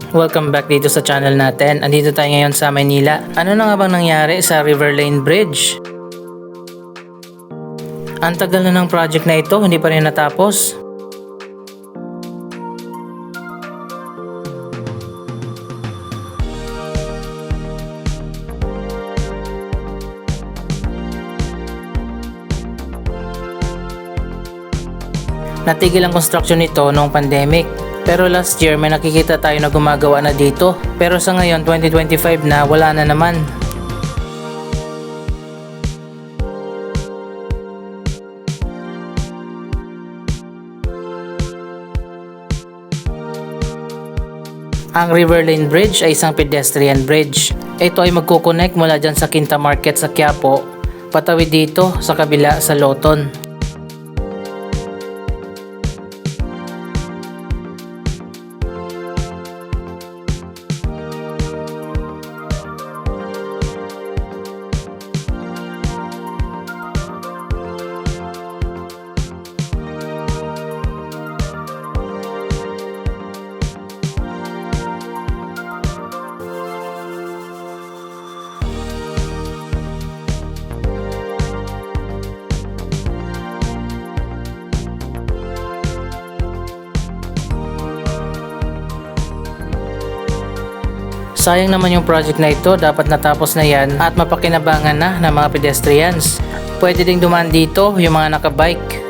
Welcome back dito sa channel natin. Andito tayo ngayon sa Maynila. Ano na nga bang nangyari sa River Lane Bridge? Ang tagal na ng project na ito, hindi pa rin natapos. Natigil ang construction nito noong pandemic. Pero last year may nakikita tayo na gumagawa na dito. Pero sa ngayon 2025 na, wala na naman. Ang River Lane Bridge ay isang pedestrian bridge. Ito ay magkukonect mula dyan sa Quinta Market sa Quiapo, patawid dito sa kabila sa Loton. Sayang naman yung project na ito, dapat natapos na yan at mapakinabangan na ng mga pedestrians. Pwede ding dumaan dito yung mga nakabike.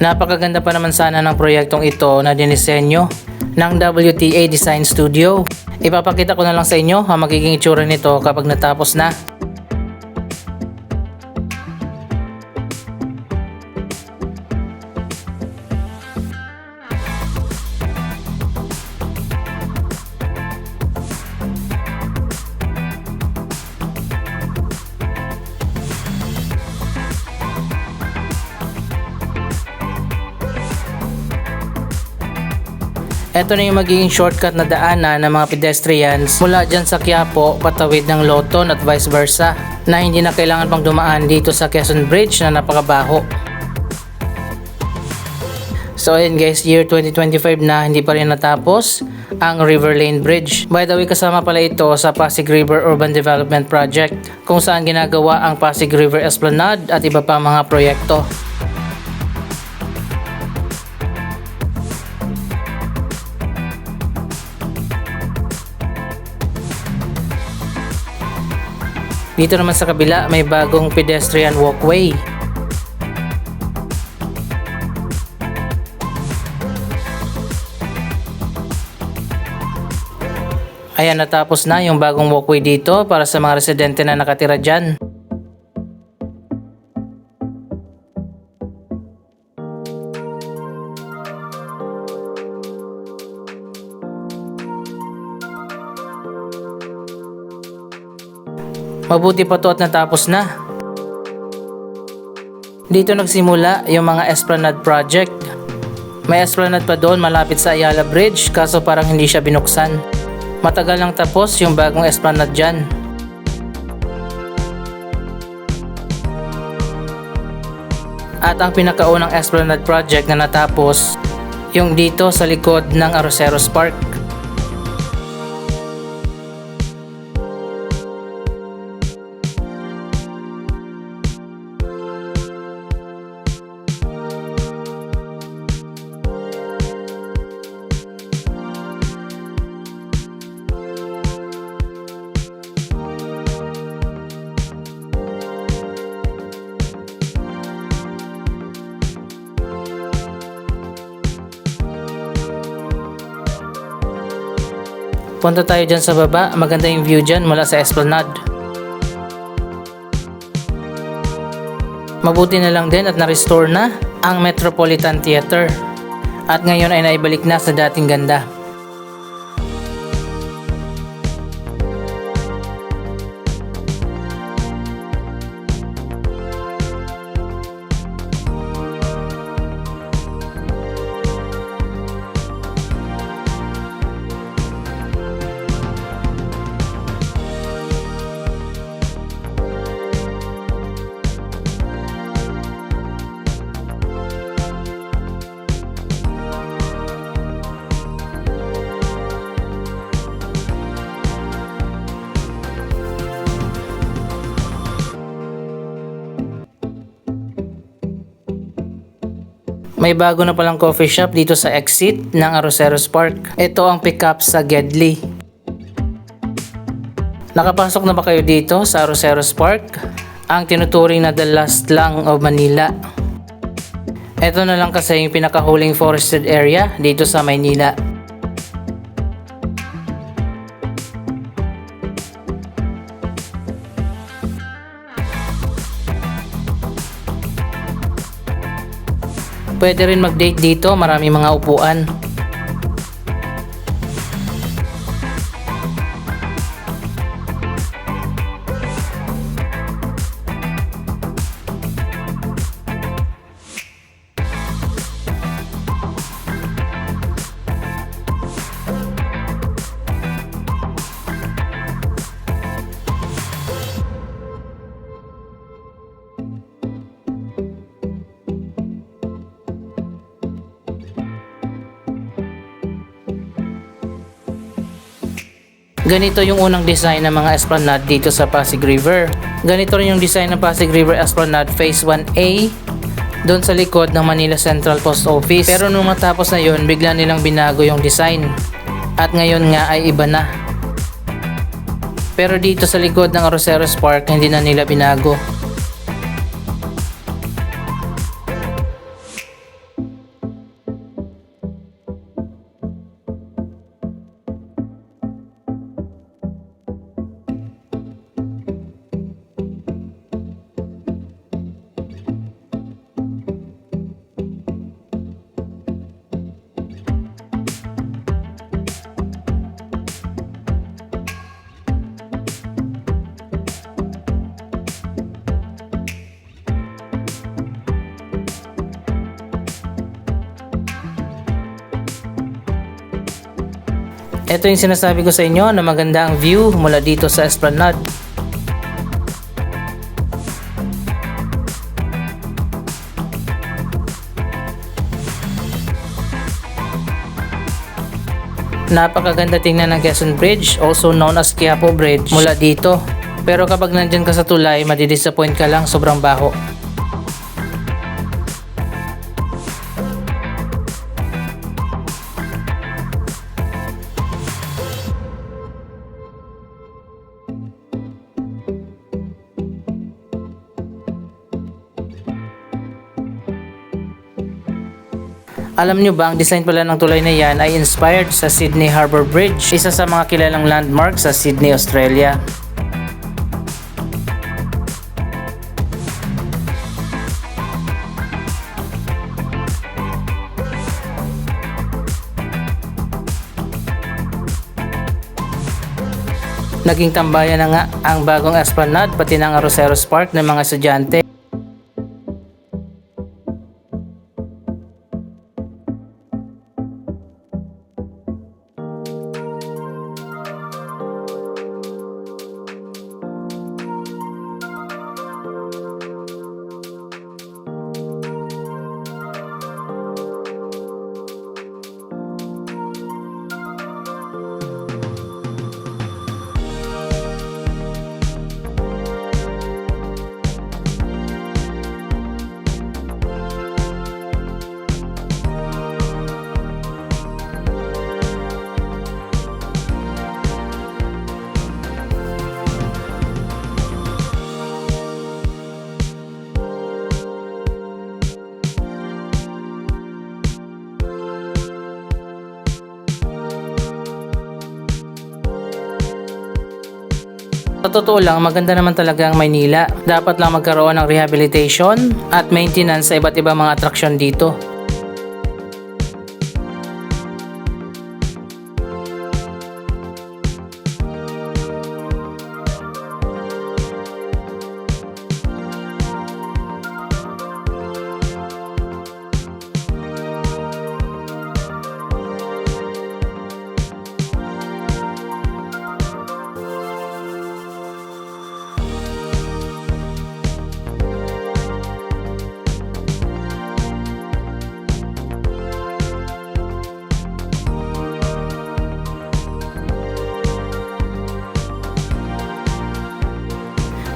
Napakaganda pa naman sana ng proyektong ito na dinisenyo ng WTA Design Studio. Ipapakita ko na lang sa inyo ang magiging itsura nito kapag natapos na. Ito na yung magiging shortcut na daanan ng mga pedestrians mula dyan sa Quiapo patawid ng Loton at vice versa, na hindi na kailangan pang dumaan dito sa Quezon Bridge na napakabaho. So ayun guys, year 2025 na, hindi pa rin natapos ang River Lane Bridge. By the way, kasama pala ito sa Pasig River Urban Development Project, kung saan ginagawa ang Pasig River Esplanade at iba pang mga proyekto. Dito naman sa kabila may bagong pedestrian walkway. Ayan, natapos na yung bagong walkway dito para sa mga residente na nakatira dyan. Mabuti pa to at natapos na. Dito nagsimula yung mga Esplanade project. May Esplanade pa doon malapit sa Ayala Bridge, kaso parang hindi siya binuksan. Matagal lang tapos yung bagong Esplanade dyan. At ang pinakaunang Esplanade project na natapos, yung dito sa likod ng Arroceros Park. Punta tayo dyan sa baba, maganda yung view dyan mula sa Esplanade. Mabuti na lang din at na-restore na ang Metropolitan Theater. At ngayon ay naibalik na sa dating ganda. May bago na palang coffee shop dito sa exit ng Arroceros Park. Ito ang pick-up sa Gedli. Nakapasok na ba kayo dito sa Arroceros Park? Ang tinuturing na the last lang of Manila. Ito na lang kasi yung pinakahuling forested area dito sa Maynila. Pwede rin mag-date dito, marami mga upuan. Ganito yung unang design ng mga esplanade dito sa Pasig River. Ganito rin yung design ng Pasig River Esplanade Phase 1A doon sa likod ng Manila Central Post Office. Pero nung matapos na yun, bigla nilang binago yung design. At ngayon nga ay iba na. Pero dito sa likod ng Arroceros Park, hindi na nila binago. Ito yung sinasabi ko sa inyo na maganda ang view mula dito sa esplanade. Napakaganda tingnan ng Quezon Bridge, also known as Quiapo Bridge, mula dito. Pero kapag nandyan ka sa tulay, madidisappoint ka lang, sobrang baho. Alam nyo ba, ang design pala ng tulay na yan ay inspired sa Sydney Harbour Bridge, isa sa mga kilalang landmark sa Sydney, Australia. Naging tambayan na nga ang bagong esplanade pati ng Arroceros Park ng mga estudyante. Sa totoo lang, maganda naman talaga ang Maynila. Dapat lang magkaroon ng rehabilitation at maintenance sa iba't ibang mga atraksyon dito.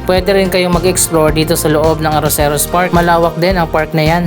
Pwede rin kayong mag-explore dito sa loob ng Arroceros Park. Malawak din ang park na yan.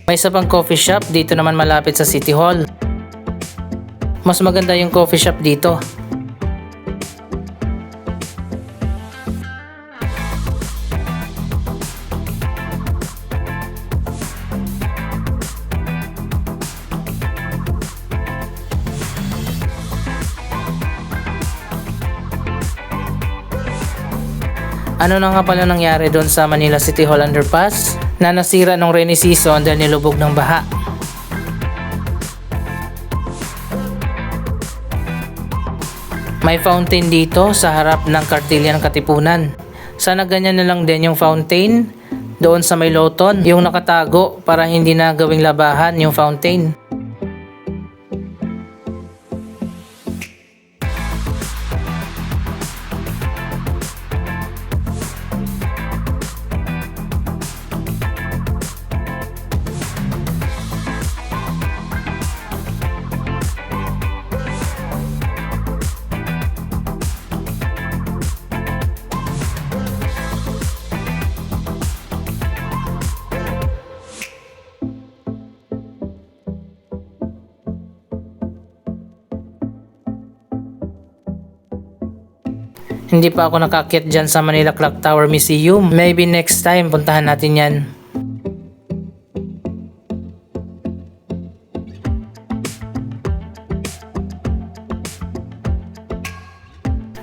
May isa pang coffee shop dito naman malapit sa City Hall. Mas maganda yung coffee shop dito. Ano na nga pala nangyari doon sa Manila City Hall Underpass na nasira nung rainy season dahil nilubog ng baha? May fountain dito sa harap ng Kartilyan Katipunan. Sana ganyan na lang din yung fountain doon sa may Loton, yung nakatago para hindi na gawing labahan yung fountain. Hindi pa ako nakakit dyan sa Manila Clock Tower Museum. Maybe next time puntahan natin yan.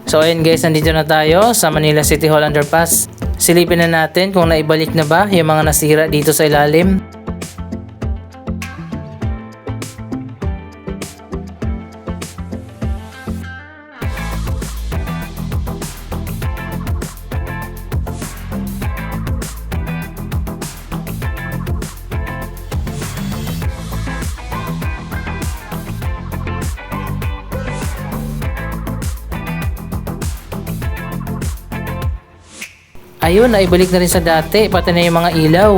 So ayun guys, nandito na tayo sa Manila City Hall Underpass. Silipin na natin kung naibalik na ba yung mga nasira dito sa ilalim. Ayun, naibalik na rin sa dati, pati na yung mga ilaw.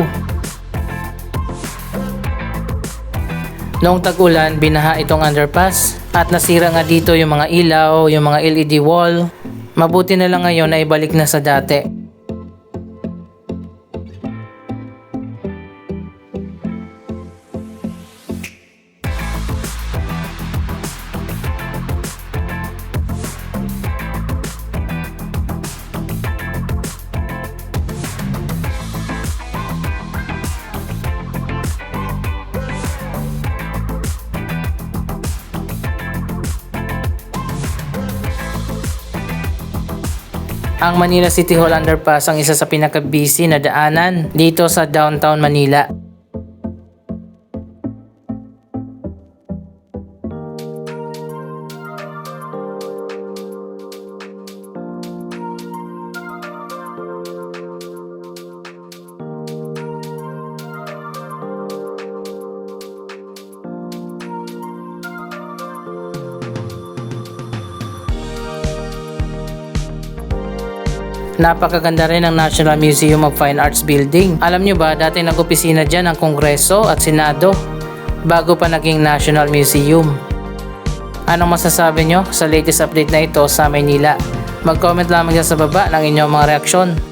Noong tag-ulan, binaha itong underpass at nasira nga dito yung mga ilaw, yung mga LED wall. Mabuti na lang ngayon na ibalik na sa dati. Ang Manila City Hall Underpass ang isa sa pinaka-busy na daanan dito sa downtown Manila. Napakaganda rin ang National Museum of Fine Arts Building. Alam nyo ba, dati nag-opisina dyan ang Kongreso at Senado bago pa naging National Museum. Anong masasabi nyo sa latest update na ito sa Maynila? Mag-comment lamang dyan sa baba ng inyong mga reaksyon.